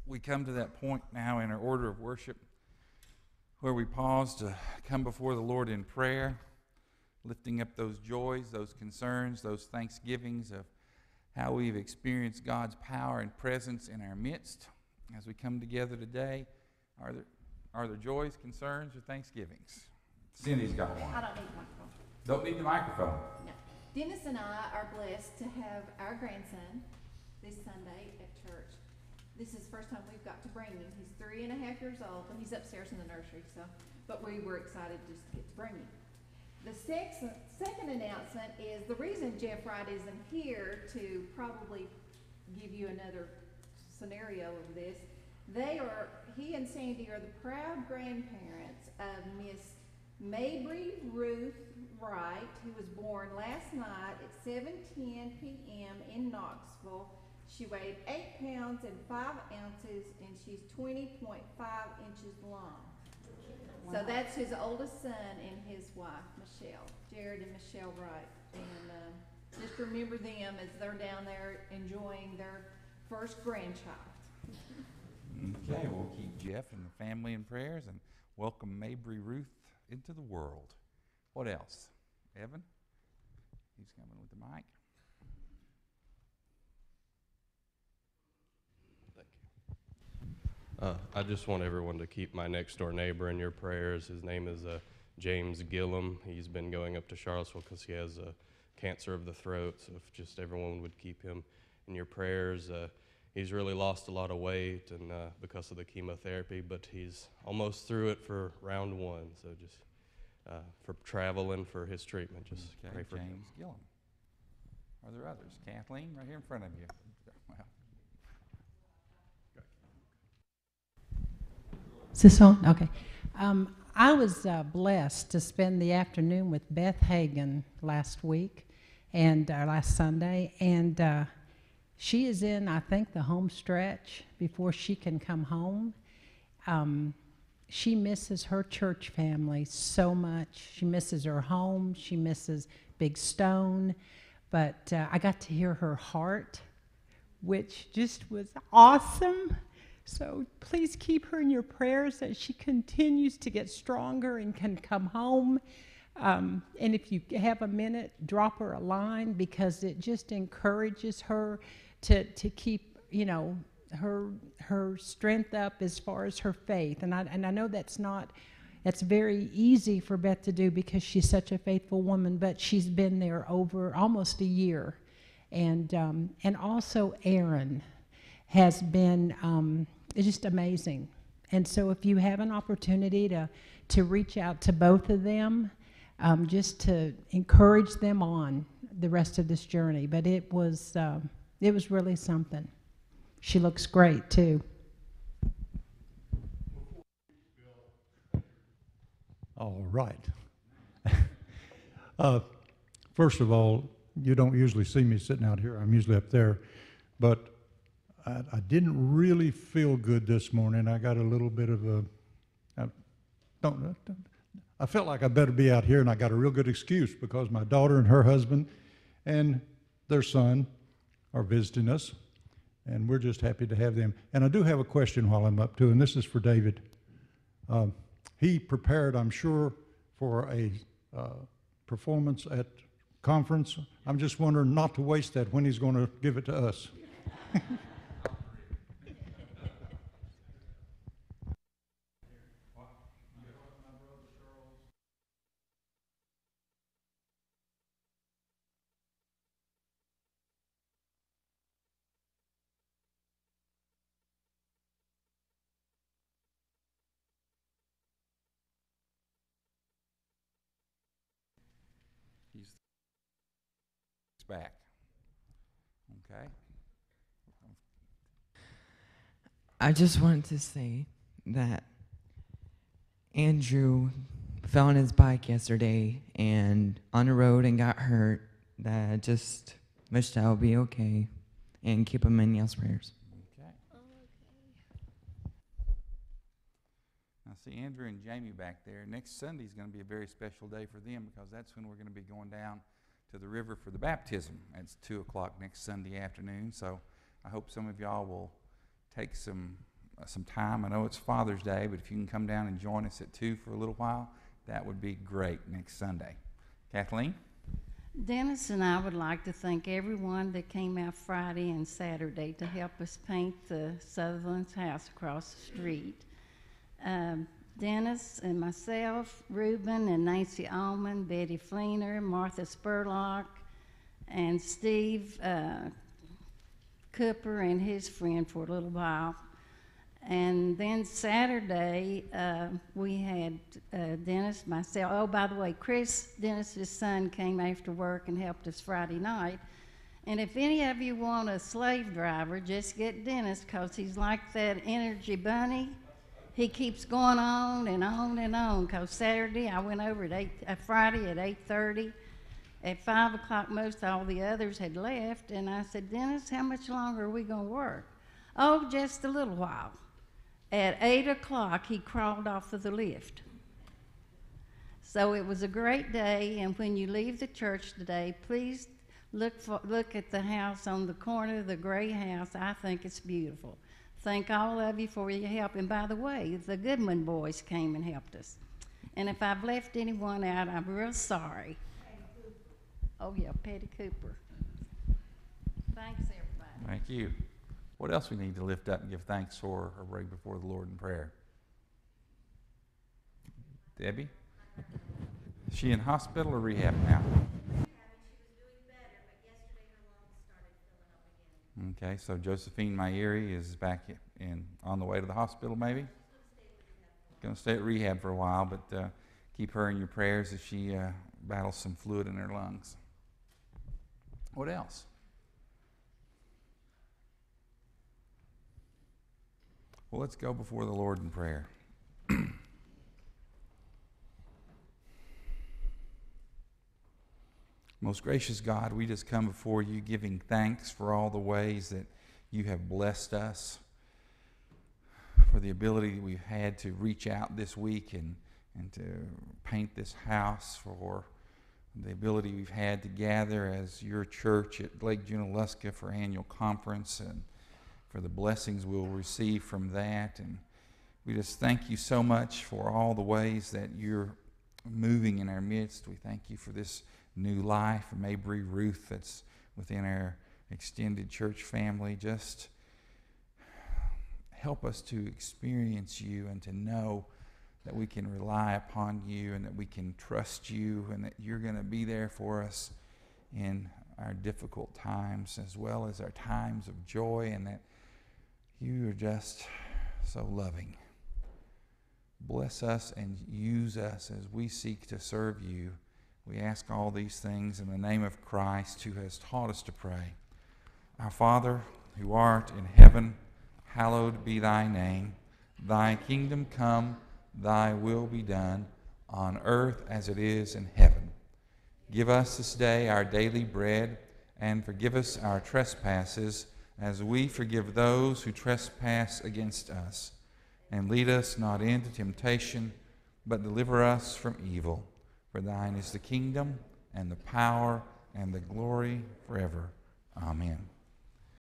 we come to that point now in our order of worship where we pause to come before the Lord in prayer, lifting up those joys, those concerns, those thanksgivings of how we've experienced God's power and presence in our midst. As we come together today, are there joys, concerns, or thanksgivings? Cindy's got one. I don't need the microphone. Don't need the microphone. No. Dennis and I are blessed to have our grandson this Sunday at church. This is the first time we've got to bring him. He's 3.5 years old, and he's upstairs in the nursery, but we were excited just to get to bring him. The second announcement is the reason Jeff Wright isn't here to probably give you another scenario of this. He and Sandy are the proud grandparents of Miss Mabry Ruth Wright, who was born last night at 7:10 p.m. in Knoxville. She weighed 8 pounds and 5 ounces, and she's 20.5 inches long. Wow. So that's his oldest son and his wife, Michelle, Jared and Michelle Wright. And just remember them as they're down there enjoying their first grandchild. Okay, we'll keep Jeff and the family in prayers and welcome Mabry Ruth into the world. What else? Evan? He's coming with the mic. Thank you. I just want everyone to keep my next door neighbor in your prayers. His name is James Gillum. He's been going up to Charlottesville because he has cancer of the throat. So if just everyone would keep him in your prayers. He's really lost a lot of weight and because of the chemotherapy, but he's almost through it for round 1. So just for travel and for his treatment, just pray for James Gillum. Are there others? Kathleen, right here in front of you. Well. Is this on? Okay. I was blessed to spend the afternoon with Beth Hagan last week and last Sunday, and she is in, I think, the home stretch before she can come home. She misses her church family so much. She misses her home. She misses Big Stone. But I got to hear her heart, which just was awesome. So please keep her in your prayers as she continues to get stronger and can come home. And if you have a minute, drop her a line because it just encourages her to keep, her strength up as far as her faith. And I know that's very easy for Beth to do because she's such a faithful woman, but she's been there over almost a year. And also Aaron has been just amazing. And so if you have an opportunity to reach out to both of them, just to encourage them on the rest of this journey. But it was really something. She looks great too. All right. First of all, you don't usually see me sitting out here. I'm usually up there. But I didn't really feel good this morning. I got a little bit of I felt like I better be out here, and I got a real good excuse because my daughter and her husband and their son are visiting us, and we're just happy to have them. And I do have a question while I'm up too, and this is for David. He prepared, I'm sure, for a performance at conference. I'm just wondering not to waste that when he's going to give it to us. He's back. Okay. I just wanted to say that Andrew fell on his bike yesterday and on the road and got hurt. That I just wish that would be okay and keep him in y'all's prayers. Okay. Now see Andrew and Jamie back there. Next Sunday is going to be a very special day for them because that's when we're going to be going down to the river for the baptism. It's 2 o'clock next Sunday afternoon. So I hope some of y'all will take some some time. I know it's Father's Day, but if you can come down and join us at 2 for a little while, that would be great next Sunday. Kathleen? Dennis and I would like to thank everyone that came out Friday and Saturday to help us paint the Sutherland's house across the street. Dennis and myself, Reuben and Nancy Allman, Betty Fleener, Martha Spurlock, and Steve Cooper and his friend for a little while. And then Saturday, we had Dennis, myself. Oh, by the way, Chris, Dennis's son, came after work and helped us Friday night. And if any of you want a slave driver, just get Dennis, because he's like that energy bunny. He keeps going on and on and on, because Saturday I went over at Friday at 8:30. At 5 o'clock, most all the others had left, and I said, Dennis, how much longer are we going to work? Oh, just a little while. At 8 o'clock, he crawled off of the lift. So it was a great day, and when you leave the church today, please look at the house on the corner, the gray house. I think it's beautiful. Thank all of you for your help. And by the way, the Goodman boys came and helped us. And if I've left anyone out, I'm real sorry. Oh, yeah, Petty Cooper. Thanks, everybody. Thank you. What else we need to lift up and give thanks for or bring before the Lord in prayer? Debbie? Is she in hospital or rehab now? Okay, so Josephine Myeri is back on the way to the hospital, maybe? Going to stay at rehab for a while, but keep her in your prayers as she battles some fluid in her lungs. What else? Well, let's go before the Lord in prayer. Most gracious God, we just come before you giving thanks for all the ways that you have blessed us, for the ability we've had to reach out this week and to paint this house, for the ability we've had to gather as your church at Lake Junaluska for annual conference, and for the blessings we'll receive from that. And we just thank you so much for all the ways that you're moving in our midst. We thank you for this new life of Mabry Ruth that's within our extended church family. Just help us to experience you and to know that we can rely upon you and that we can trust you and that you're going to be there for us in our difficult times as well as our times of joy, and that you are just so loving. Bless us and use us as we seek to serve you. We ask all these things in the name of Christ, who has taught us to pray. Our Father, who art in heaven, hallowed be thy name. Thy kingdom come, thy will be done, on earth as it is in heaven. Give us this day our daily bread, and forgive us our trespasses, as we forgive those who trespass against us. And lead us not into temptation, but deliver us from evil. For thine is the kingdom, and the power, and the glory forever. Amen.